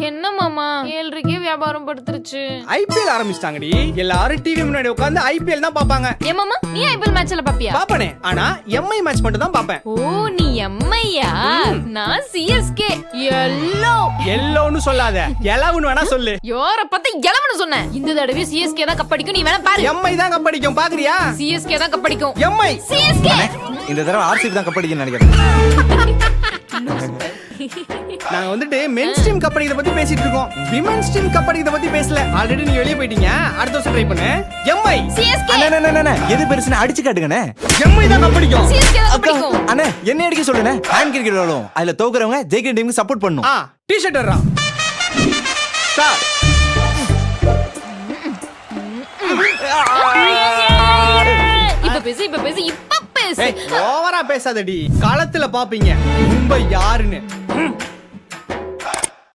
என்ன மாமா 7:30 வியாபாரம் படுத்துருச்சு. ஐபிஎல் ஆரம்பிச்சிட்டாங்கடி. எல்லாரும் டிவி முன்னாடி உட்கார்ந்து ஐபிஎல் தான் பாப்பாங்க. ஏ மாமா நீ ஐபிஎல் மேட்ச்ல பாப்பியா? பாப்பனே, ஆனா எம்ஐ மேட்ச் மட்டும் தான் பாப்பேன். ஓ நீ எம்ஐயா? நான் சிஎஸ்கே. எல்லோன்னு சொல்லாத, எலவுன்னு வேணா சொல்லு. யோர பத்த எலவுன்னு சொன்னேன். இந்த தடவை சிஎஸ்கே தான் கப்படிக்கும். நீ வேணா பாரு. எம்ஐ தான் கப்படிக்கும், பாக்குறியா? சிஎஸ்கே தான் கப்படிக்கும். எம்ஐ சிஎஸ்கே இந்த தடவை ஆர்சிபி தான் கப்படிக்குன்னு நினைக்கிறேன். நாங்க வந்துட்டு மென்ஸ் டீம் கப்படிக்கிறத பத்தி பேசிட்டு இருக்கோம். விமென்ஸ் டீம் கப்படிக்கிறத பத்தி பேசல. ஆல்ரெடி நீ வெளிய போயிட்டீங்க. அடுத்த வருஷம் ட்ரை பண்ணு. எம்ஐ சிஎஸ்கே அண்ணே எது பெருசுன்னு அடிச்சு காட்டுங்கண்ணே. எம்ஐ தான் கப்படிக்கும். சிஎஸ்கே தான் கப்படிக்கும். அண்ணே என்ன அடிக்க சொல்லுண்ணே. ஹேண்ட் கிரிக்கெட் விளையாடுவோம். அதுல தோக்குறவங்க ஜெயிக்கிற டீமுக்கு சப்போர்ட் பண்ணும். டி-ஷர்ட் வர்றா. ஸ்டார்ட். இப்ப பேசு இப்ப பேசு. ஓவரா பேசாதடி. களத்துல பாப்பீங்க மும்பை யாருன்னு.